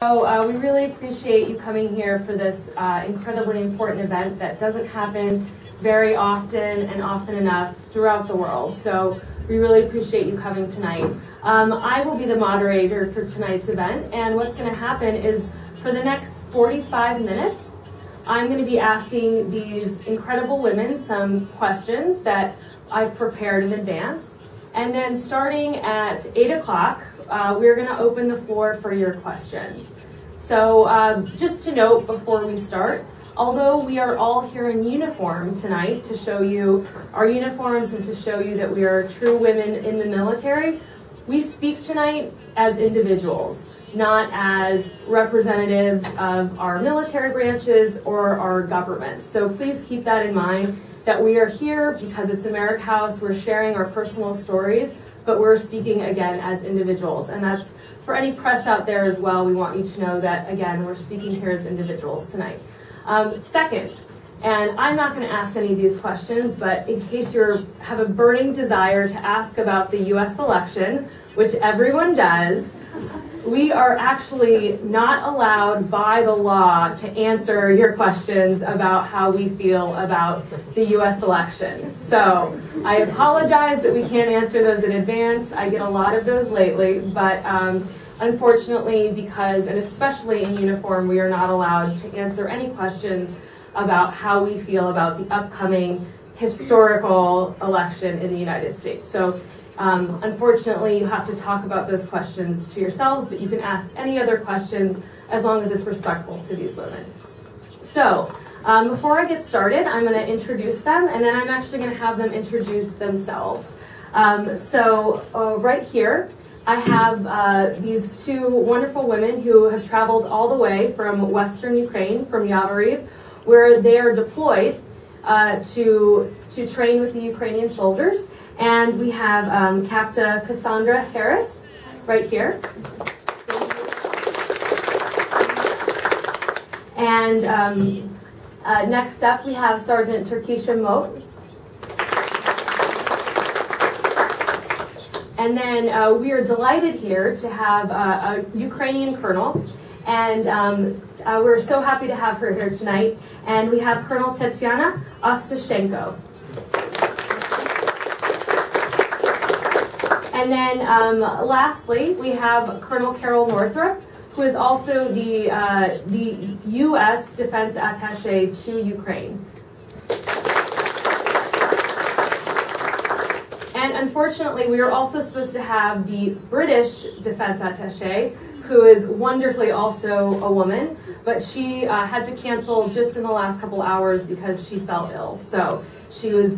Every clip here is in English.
So we really appreciate you coming here for this incredibly important event that doesn't happen very often and often enough throughout the world. So we really appreciate you coming tonight. I will be the moderator for tonight's event, and what's going to happen is for the next 45 minutes, I'm going to be asking these incredible women some questions that I've prepared in advance. And then starting at 8 o'clock, we're going to open the floor for your questions. So just to note before we start, although we are all here in uniform tonight to show you our uniforms and to show you that we are true women in the military, we speak tonight as individuals, not as representatives of our military branches or our governments. So please keep that in mind, that we are here because it's America House, we're sharing our personal stories, but we're speaking again as individuals. And that's for any press out there as well. We want you to know that, again, we're speaking here as individuals tonight. Second, and I'm not going to ask any of these questions, but in case you have a burning desire to ask about the US election, which everyone does, we are actually not allowed by the law to answer your questions about how we feel about the US election. So I apologize that we can't answer those in advance. I get a lot of those lately, but unfortunately, because, and especially in uniform, we are not allowed to answer any questions about how we feel about the upcoming historical election in the United States. So unfortunately, you have to talk about those questions to yourselves, but you can ask any other questions as long as it's respectful to these women. So before I get started, I'm going to introduce them, and then I'm actually going to have them introduce themselves. Right here, I have these two wonderful women who have traveled all the way from Western Ukraine, from Yavoriv, where they are deployed to train with the Ukrainian soldiers. And we have Captain Cassandra Harris right here. And next up we have Sergeant Turkesha Mot. And then we are delighted here to have a Ukrainian colonel. And we're so happy to have her here tonight. And we have Colonel Tetyana Ostashchenko. And then lastly, we have Colonel Kerol Nortrap, who is also the U.S. Defense Attache to Ukraine. And unfortunately, we are also supposed to have the British Defense Attache, who is wonderfully also a woman, but she had to cancel just in the last couple hours because she fell ill. So she was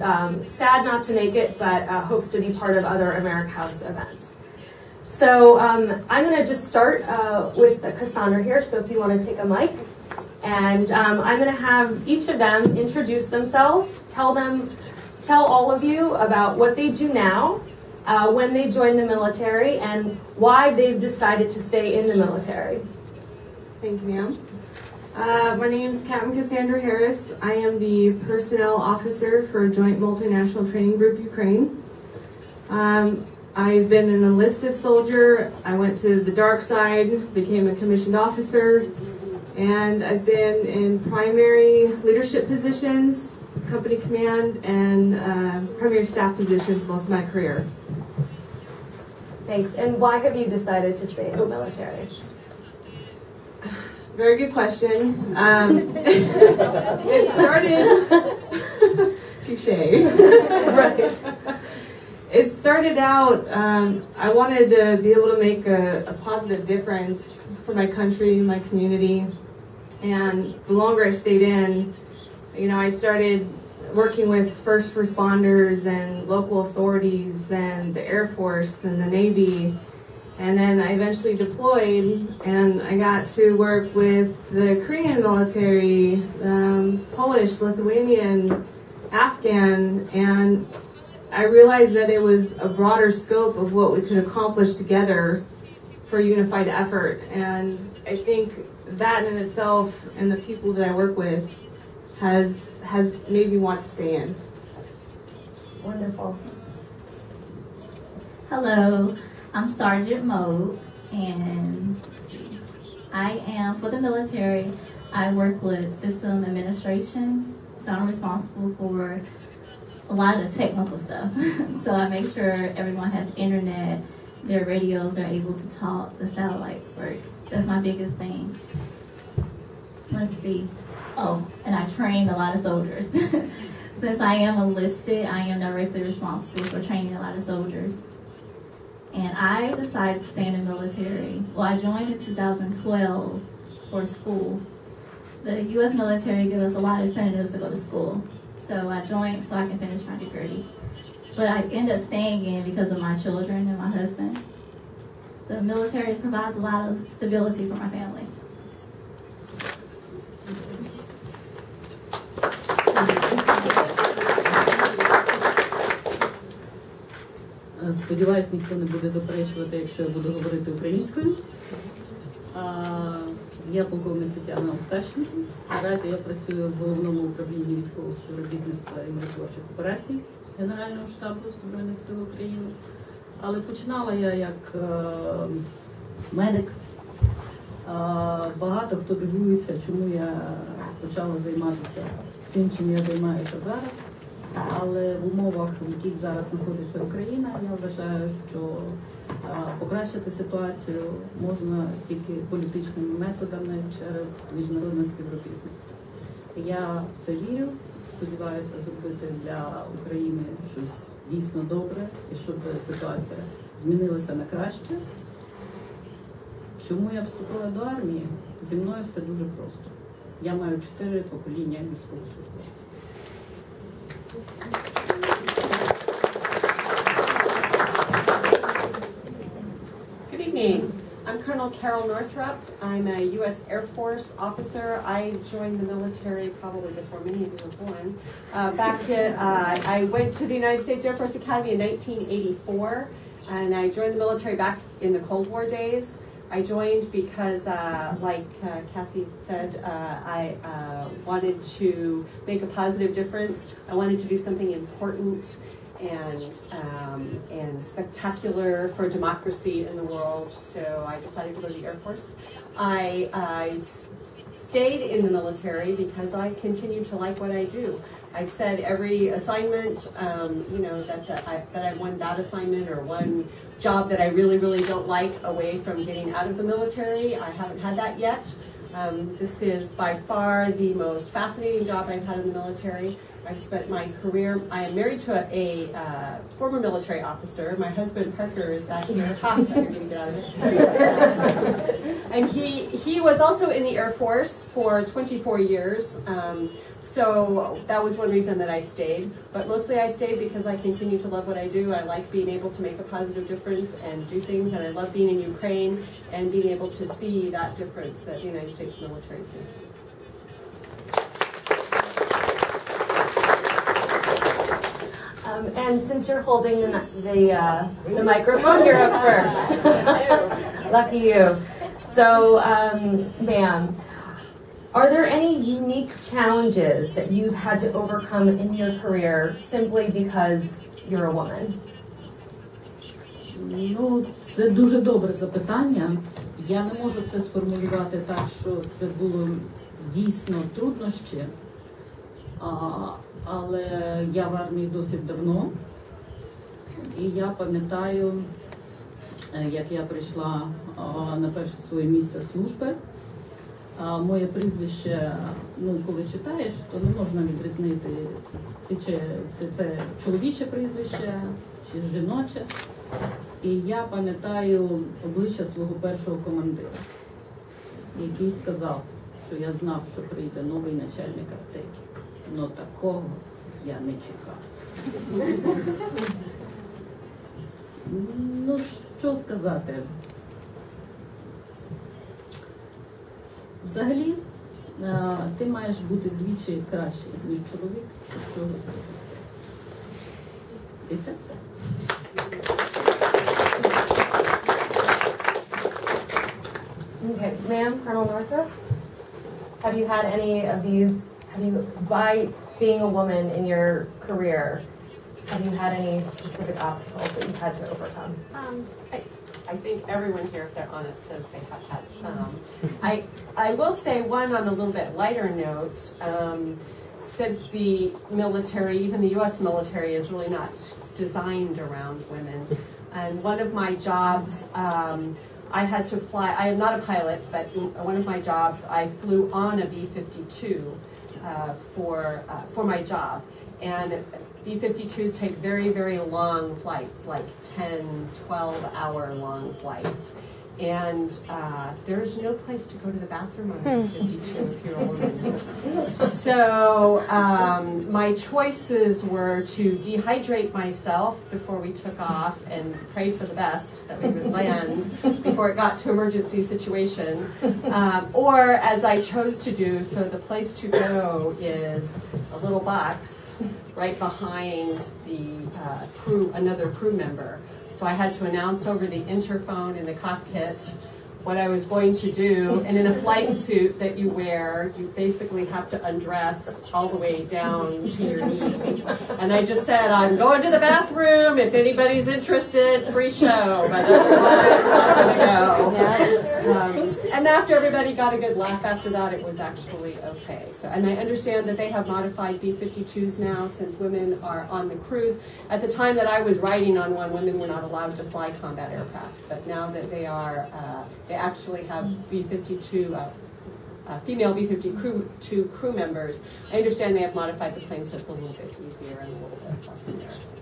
sad not to make it, but hopes to be part of other America House events. So I'm going to just start with Cassandra here, so if you want to take a mic. And I'm going to have each of them introduce themselves, tell all of you about what they do now, when they joined the military, and why they've decided to stay in the military. Thank you, ma'am. My name is Captain Cassandra Harris. I am the personnel officer for Joint Multinational Training Group Ukraine. I've been an enlisted soldier. I went to the dark side, became a commissioned officer, and I've been in primary leadership positions, company command, and primary staff positions most of my career. Thanks. And why have you decided to stay in the military? Very good question. It started... Touché. Right. It started out, I wanted to be able to make a positive difference for my country, my community. And the longer I stayed in, I started working with first responders and local authorities and the Air Force and the Navy. And then I eventually deployed, and I got to work with the Korean military, Polish, Lithuanian, Afghan, and I realized that it was a broader scope of what we could accomplish together for a unified effort. And I think that in itself, and the people that I work with, has made me want to stay in. Wonderful. Hello, I'm Sergeant Mot, and let's see. For the military, I work with system administration, so I'm responsible for a lot of the technical stuff. So I make sure everyone has internet, their radios are able to talk, the satellites work. That's my biggest thing. Let's see. Oh, and I train a lot of soldiers. Since I am enlisted, I am directly responsible for training a lot of soldiers. And I decided to stay in the military. Well, I joined in 2012 for school. The U.S. military gave us a lot of incentives to go to school. So I joined so I can finish my degree. But I ended up staying in because of my children and my husband. The military provides a lot of stability for my family. Сподіваюсь, ніхто не буде заперечувати, якщо я буду говорити українською. Я полковник Тетяна Остащенко. Наразі я працюю в Головному управлінні військового співробітництва і миротворчих операцій Генерального штабу Збройних сил України. Але починала я як медик. Багато хто дивується, чому я почала займатися цим, чим я займаюся зараз. Але в умовах, в яких зараз знаходиться Україна, я вважаю, що покращити ситуацію можна тільки політичними методами через міжнародне співробітництво. Я в це вірю, сподіваюся зробити для України щось дійсно добре і щоб ситуація змінилася на краще. Чому я вступила до армії? Зі мною все дуже просто. Я маю 4 покоління військовослужбовців. Good evening. I'm Colonel Kerol Nortrap. I'm a U.S. Air Force officer. I joined the military probably before many of you were born. I went to the United States Air Force Academy in 1984, and I joined the military back in the Cold War days. I joined because, like Cassie said, I wanted to make a positive difference. I wanted to do something important and spectacular for democracy in the world. So I decided to go to the Air Force. I stayed in the military because I continue to like what I do. I've said every assignment, that I won that assignment or one job that I really, really don't like away from getting out of the military. I haven't had that yet. This is by far the most fascinating job I've had in the military. I've spent my career, I am married to a former military officer. My husband, Parker, is back here. Ha, you're going to get out of it. And he was also in the Air Force for 24 years. So that was one reason that I stayed. But mostly I stayed because I continue to love what I do. I like being able to make a positive difference and do things. And I love being in Ukraine and being able to see that difference that the United States military is making. And since you're holding the microphone, you're up first. Lucky you. So, ma'am, are there any unique challenges that you've had to overcome in your career simply because you're a woman? Ну, це дуже добре запитання. Я не можу це сформулювати так, що це було дійсно труднощі. Але я в армії досить давно, і я пам'ятаю, як я прийшла на перше своє місце служби. Моє прізвище, коли читаєш, то не можна відрізнити, це чоловіче прізвище чи жіноче. І я пам'ятаю обличчя свого першого командира, який сказав, що я знав, що прийде новий начальник аптеки. Но такого я не чекав. Ну, що сказати? Взагалі, ти маєш бути вдвічі кращий, ніж чоловік, щоб чогось досягти. І це все. Okay, ma'am, Colonel Nortrap, have you had any of these? By being a woman in your career, have you had any specific obstacles that you've had to overcome? I think everyone here, if they're honest, says they have had some. I will say one on a little bit lighter note. Since the military, even the U.S. military, is really not designed around women. And one of my jobs, I had to fly, I am not a pilot, but one of my jobs, I flew on a B-52 for my job. And B-52s take very, very long flights, like 10, 12-hour long flights. And there's no place to go to the bathroom on a B-52 if you're a woman. So my choices were to dehydrate myself before we took off and pray for the best that we would land before it got to emergency situation. Or as I chose to do, so the place to go is a little box right behind the another crew member. So I had to announce over the interphone in the cockpit what I was going to do. And in a flight suit that you wear, you basically have to undress all the way down to your knees. And I just said, I'm going to the bathroom. If anybody's interested, free show. But otherwise, I'm going to go. And after everybody got a good laugh after that, it was actually okay. So, and I understand that they have modified B-52s now since women are on the crews. At the time that I was riding on one, women were not allowed to fly combat aircraft. But now that they are, they actually have B-52, female B-52 crew members. I understand they have modified the plane so it's a little bit easier and a little bit less embarrassing.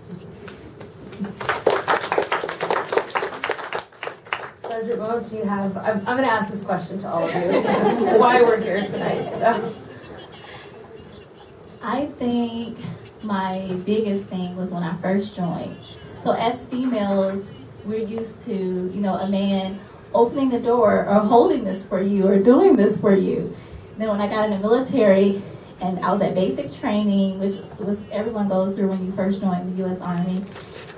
Sergeant Mot, do you have, I'm going to ask this question to all of you, why we're here tonight. So. I think my biggest thing was when I first joined. So as females, we're used to, you know, a man opening the door or holding this for you or doing this for you. Then when I got in the military and I was at basic training, which was everyone goes through when you first join the U.S. Army.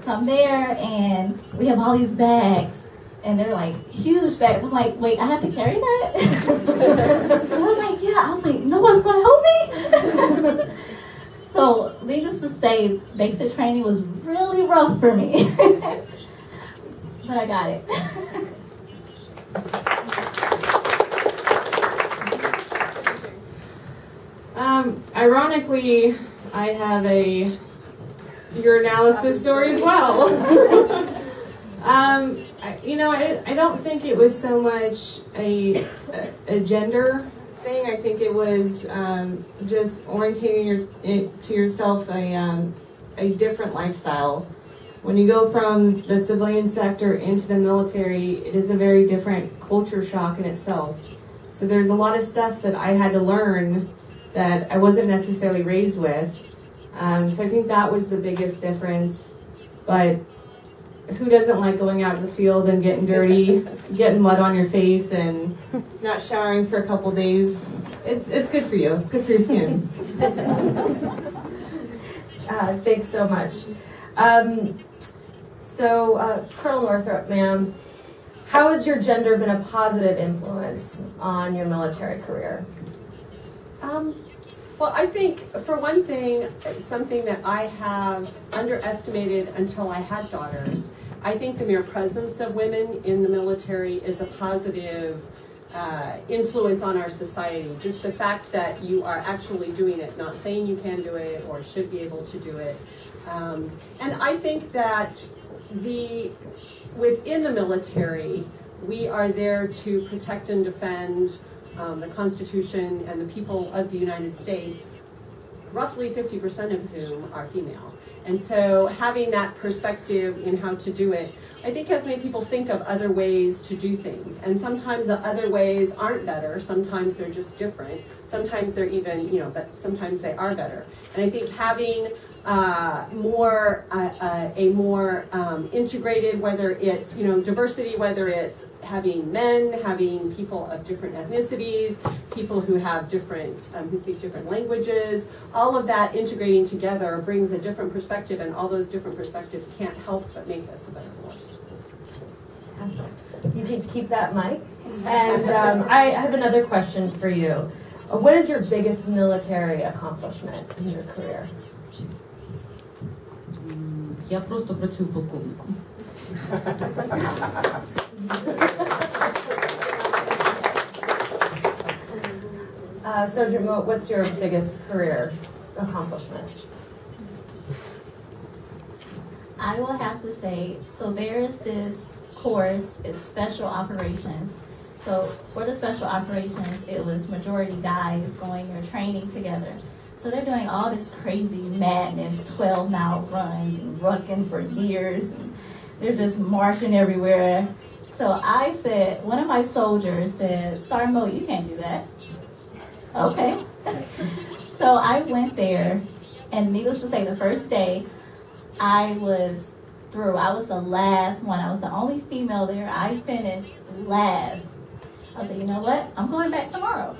So I'm there and we have all these bags and they're like huge bags. I'm like, wait, I have to carry that? And I was like, yeah. I was like, no one's going to help me? So needless to say, basic training was really rough for me. But I got it. Ironically, I have a urinalysis story as well. I don't think it was so much a gender thing. I think it was just orientating to yourself a different lifestyle. When you go from the civilian sector into the military, it is a very different culture shock in itself. So there's a lot of stuff that I had to learn that I wasn't necessarily raised with. So I think that was the biggest difference. But who doesn't like going out in the field and getting dirty, getting mud on your face, and not showering for a couple days? It's good for you. It's good for your skin. Thanks so much. Kerol Nortrap, ma'am, how has your gender been a positive influence on your military career? Well, I think, for one thing, something that I have underestimated until I had daughters, I think the mere presence of women in the military is a positive influence on our society. Just the fact that you are actually doing it, not saying you can do it or should be able to do it. And I think that within the military, we are there to protect and defend the Constitution and the people of the United States, roughly 50% of whom are female. And so having that perspective in how to do it, I think has made people think of other ways to do things. And sometimes the other ways aren't better, sometimes they're just different. Sometimes they're even, but sometimes they are better. And I think having a more integrated, whether it's diversity, whether it's having men, having people of different ethnicities, people who have different who speak different languages, all of that integrating together brings a different perspective, and all those different perspectives can't help but make us a better force. Fantastic. You can keep that mic. And I have another question for you. What is your biggest military accomplishment in your career? Я просто працюю полковником. Sergeant Mot, what's your biggest career accomplishment? I will have to say, so there is this course, it's special operations. So for the special operations, it was majority guys going or training together. So they're doing all this crazy madness, 12-mile runs and rucking for years, and they're just marching everywhere. So I said, one of my soldiers said, Sergeant Mot, you can't do that. Okay. So I went there, and needless to say, the first day, I was through. I was the last one. I was the only female there. I finished last. I said, you know what? I'm going back tomorrow.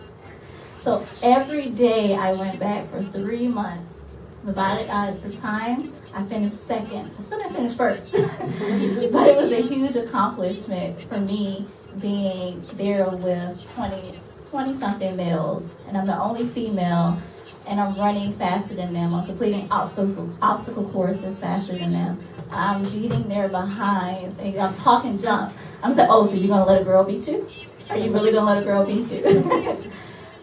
So every day I went back for 3 months. But by the time I finished second, I still didn't finish first. But it was a huge accomplishment for me being there with 20-something males. And I'm the only female. And I'm running faster than them. I'm completing obstacle courses faster than them. I'm beating their behinds. And I'm talking junk. I'm saying, oh, so you're going to let a girl beat you? Are you really going to let a girl beat you?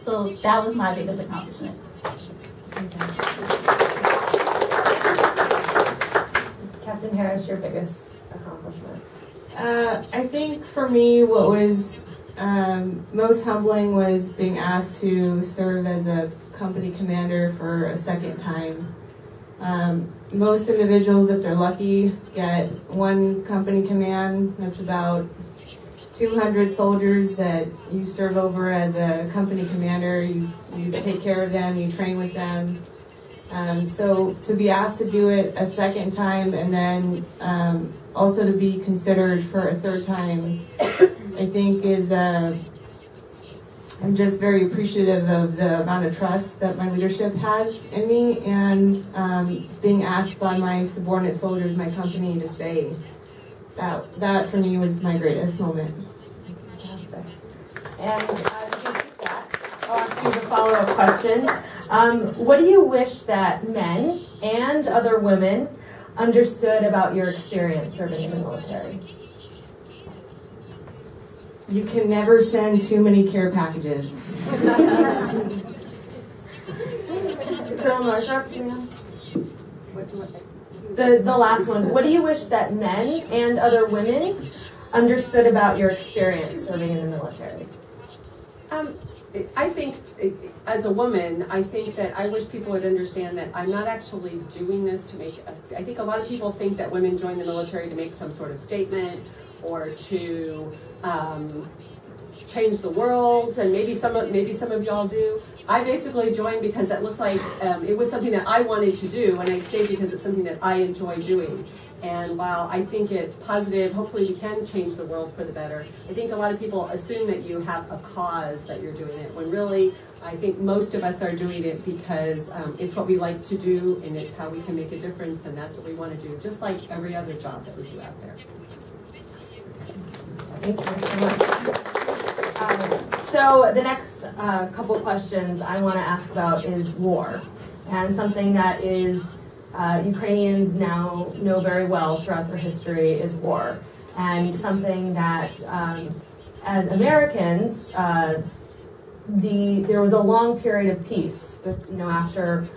So that was my biggest accomplishment. Captain Harris, your biggest accomplishment? I think for me, what was most humbling was being asked to serve as a company commander for a second time. Most individuals, if they're lucky, get one company command. That's about 200 soldiers that you serve over as a company commander. You take care of them, you train with them. So to be asked to do it a second time and then also to be considered for a third time, I think is I'm just very appreciative of the amount of trust that my leadership has in me, and being asked by my subordinate soldiers, my company, to stay. That for me was my greatest moment. Fantastic. And I'll ask you the follow-up question. What do you wish that men and other women understood about your experience serving in the military? You can never send too many care packages. Kerol Nortrap, the last one. What do you wish that men and other women understood about your experience serving in the military? I think, as a woman, I think that I wish people would understand that I'm not actually doing this to make a I think a lot of people think that women join the military to make some sort of statement or to change the world, and maybe some of y'all do. I basically joined because it looked like it was something that I wanted to do, and I stayed because it's something that I enjoy doing. And while I think it's positive, hopefully we can change the world for the better, I think a lot of people assume that you have a cause that you're doing it, when really I think most of us are doing it because it's what we like to do, and it's how we can make a difference, and that's what we want to do, just like every other job that we do out there. Thank you so much. So the next couple questions I want to ask about is war, and something that is Ukrainians now know very well throughout their history is war, and something that as Americans there was a long period of peace, but after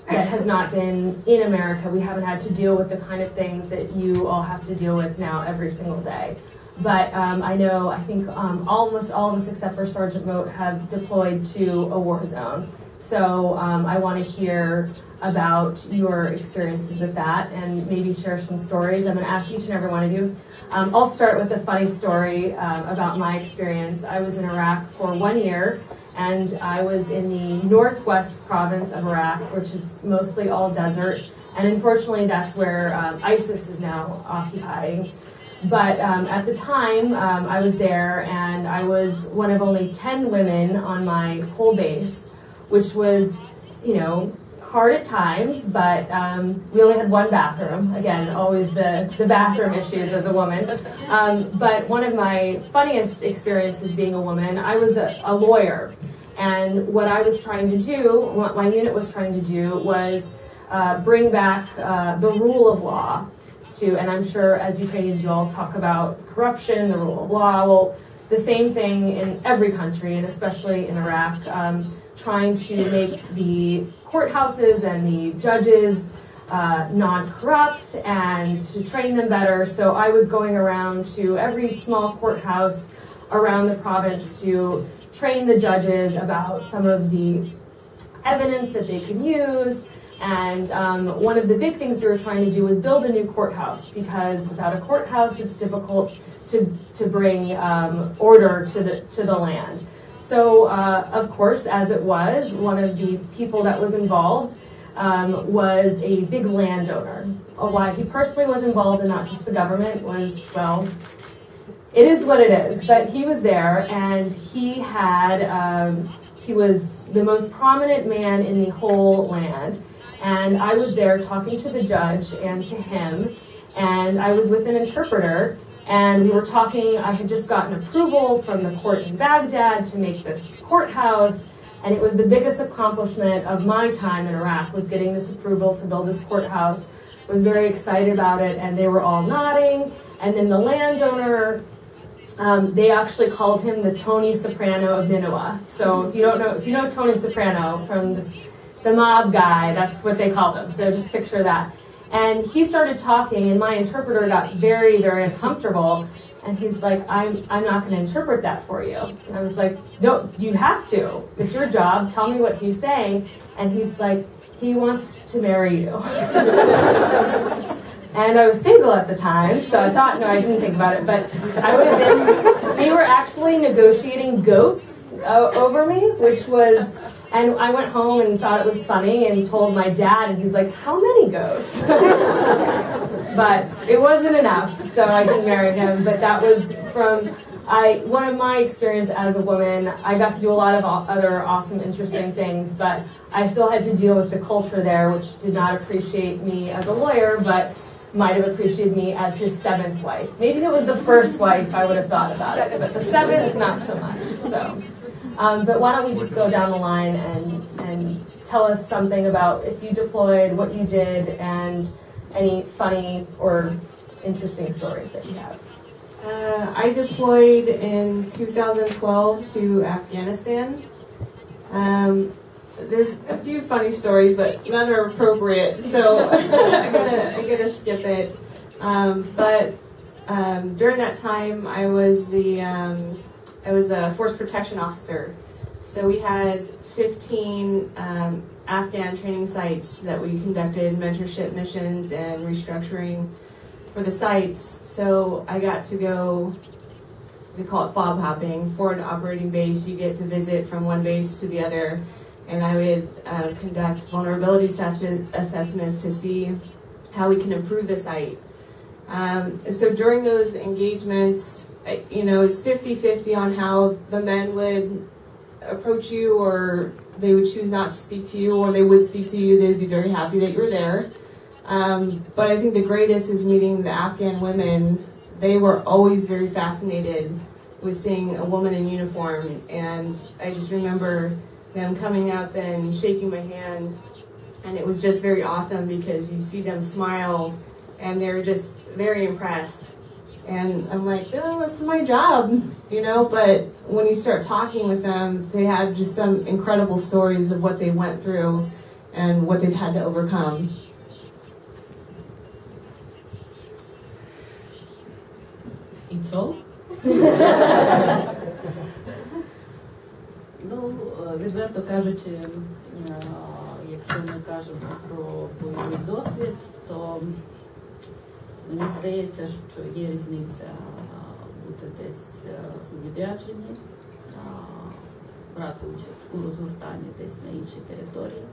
that has not been in America. We haven't had to deal with the kind of things that you all have to deal with now every single day. But I think almost all of us except for Sergeant Mot have deployed to a war zone. So I want to hear about your experiences with that and maybe share some stories. I'm going to ask each and every one of you. I'll start with a funny story about my experience. I was in Iraq for 1 year, and I was in the northwest province of Iraq, which is mostly all desert. And unfortunately, that's where ISIS is now occupying. But at the time, I was there, and I was one of only 10 women on my whole base, which was, hard at times, but we only had one bathroom. Again, always the bathroom issues as a woman. But one of my funniest experiences being a woman, I was a lawyer. And what I was trying to do, what my unit was trying to do, was bring back the rule of law to, and I'm sure as Ukrainians you all talk about corruption, the rule of law, well, the same thing in every country, and especially in Iraq, trying to make the courthouses and the judges non-corrupt and to train them better. So I was going around to every small courthouse around the province to train the judges about some of the evidence that they can use. And one of the big things we were trying to do was build a new courthouse, because without a courthouse it's difficult to bring order to the land. So of course, as it was, one of the people that was involved was a big landowner. Why he personally was involved and not just the government was, well, it is what it is. But he was there, and he had, he was the most prominent man in the whole land. And I was there talking to the judge and to him, and I was with an interpreter, and we were talking. I had just gotten approval from the court in Baghdad to make this courthouse, and it was the biggest accomplishment of my time in Iraq, was getting this approval to build this courthouse. I was very excited about it, and they were all nodding. And then the landowner, they actually called him the Tony Soprano of Nineveh. So if you know Tony Soprano from the mob guy, that's what they called him. So just picture that. And he started talking, and my interpreter got very, very uncomfortable. And he's like, I'm not going to interpret that for you. And I was like, no, you have to. It's your job. Tell me what he's saying. And he's like, he wants to marry you. And I was single at the time, so I thought, no, I didn't think about it, but I would have been, they were actually negotiating goats over me, which was, and I went home and thought it was funny and told my dad, and he's like, how many goats? But it wasn't enough, so I didn't marry him. But that was from one of my experience as a woman. I got to do a lot of other awesome, interesting things, but I still had to deal with the culture there, which did not appreciate me as a lawyer, but might have appreciated me as his 7th wife. Maybe if it was the 1st wife, I would have thought about it, but the 7th, not so much. So, but why don't we just go down the line and tell us something about if you deployed, what you did, and any funny or interesting stories that you have. I deployed in 2012 to Afghanistan. There's a few funny stories, but none are appropriate, so I gotta skip it. But during that time, I was a force protection officer. So we had 15 Afghan training sites that we conducted mentorship missions and restructuring for the sites. So I got to go, they call it fob hopping, forward operating base. You get to visit from one base to the other, and I would conduct vulnerability assessments to see how we can improve the site. So during those engagements, it's 50-50 on how the men would approach you, or they would choose not to speak to you, or they would speak to you. They would be very happy that you were there. But I think the greatest is meeting the Afghan women. They were always very fascinated with seeing a woman in uniform, and I just remember them coming up and shaking my hand, and it was just very awesome because you see them smile and they're just very impressed. And I'm like, oh, this is my job, but when you start talking with them, they had just some incredible stories of what they went through and what they've had to overcome. It's all? Відверто кажучи, якщо ми кажемо про бойовий досвід, то мені здається, що є різниця бути десь у відрядженні, брати участь у розгортанні десь на іншій території.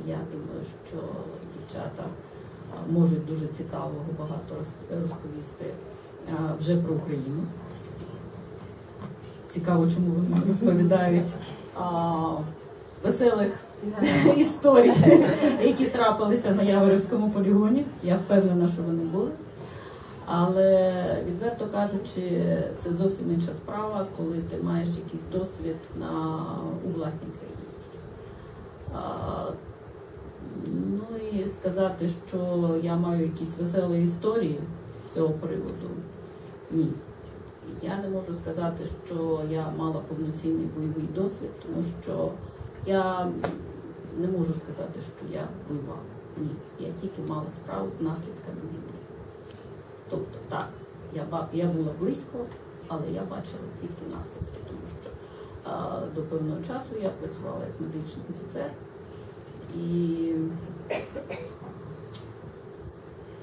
Я думаю, що дівчата можуть дуже цікавого багато розповісти вже про Україну. Цікаво, чому вони розповідають веселих історій, які трапилися на Яворівському полігоні. Я впевнена, що вони були. Але, відверто кажучи, це зовсім інша справа, коли ти маєш якийсь досвід у власній країні. Ну і сказати, що я маю якісь веселі історії з цього приводу, ні. Я не можу сказати, що я мала повноцінний бойовий досвід, тому що я не можу сказати, що я воювала. Ні, я тільки мала справу з наслідками війни. Тобто, так, я була близько, але я бачила тільки наслідки, тому що до певного часу я працювала як медичний офіцер. І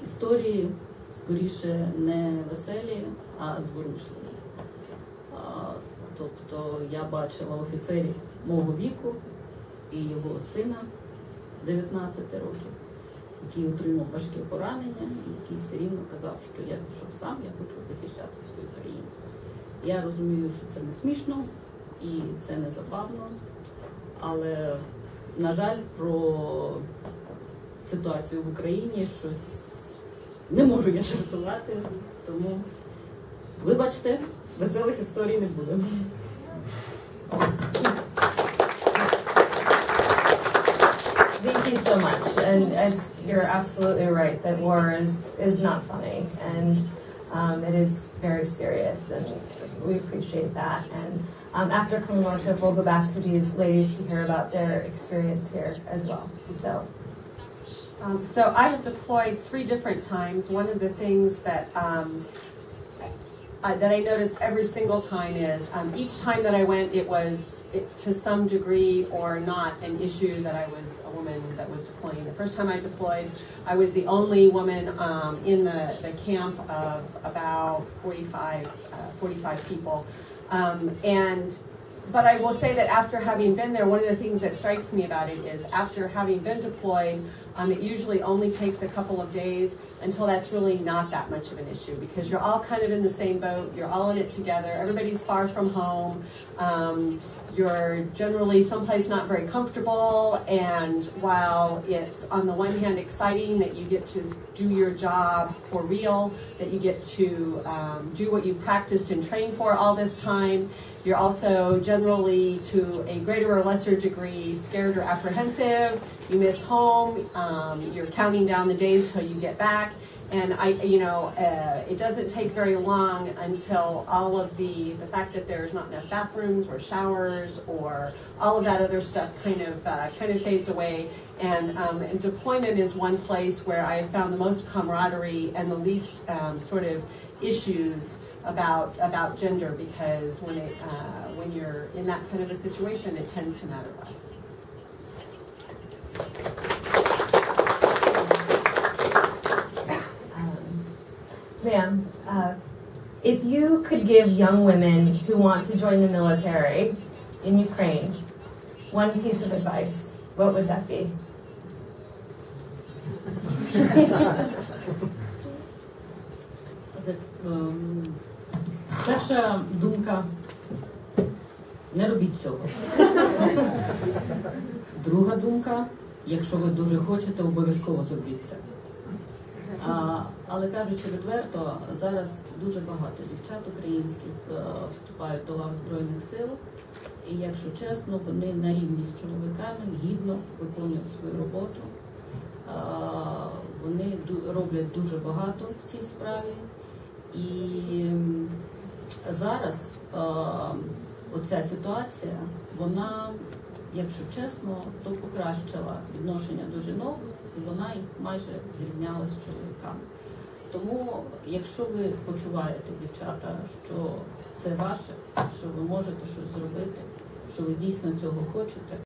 історії, скоріше, не веселі, а зворушливі. Тобто я бачила офіцерів мого віку і його сина 19 років, який отримав важке поранення, який все рівно казав, що я пішов сам, я хочу захищати свою країну. Я розумію, що це не смішно і це не забавно, але, на жаль, про ситуацію в Україні щось не можу я жартувати, тому, вибачте, веселих історій не буде. Thank you so much, and you're absolutely right that war is not funny, and it is very serious, and we appreciate that. And after Kerol Nortrap, we'll go back to these ladies to hear about their experience here as well. So I have deployed 3 different times. One of the things that that I noticed every single time is each time that I went, it was to some degree or not an issue that I was a woman that was deploying. The first time I deployed, I was the only woman in the camp of about 45 people. But I will say that after having been there, one of the things that strikes me about it is after having been deployed, it usually only takes a couple of days until that's really not that much of an issue, because you're all kind of in the same boat, you're all in it together, everybody's far from home, you're generally someplace not very comfortable, and while it's on the one hand exciting that you get to do your job for real, that you get to do what you've practiced and trained for all this time, you're also generally to a greater or lesser degree scared or apprehensive, you miss home, you're counting down the days till you get back. And it doesn't take very long until all of the fact that there's not enough bathrooms or showers or all of that other stuff kind of fades away. And deployment is one place where I have found the most camaraderie and the least sort of issues about gender, because when you're in that kind of a situation, it tends to matter less. Ma'am, if you could give young women who want to join the military in Ukraine one piece of advice, what would that be? Перша думка – не робіть цього. Друга думка – якщо ви дуже хочете, обов'язково зробіть це. Але кажучи відверто, зараз дуже багато дівчат українських вступають до лав Збройних сил, і якщо чесно, вони на рівні з чоловіками гідно виконують свою роботу. Вони роблять дуже багато в цій справі. І зараз оця ситуація, вона, якщо чесно, то покращила відношення до жінок, і вона їх майже зрівняла з чоловіками. Тому, якщо ви почуваєте, дівчата, що це ваше, що ви можете щось зробити, що ви дійсно цього хочете,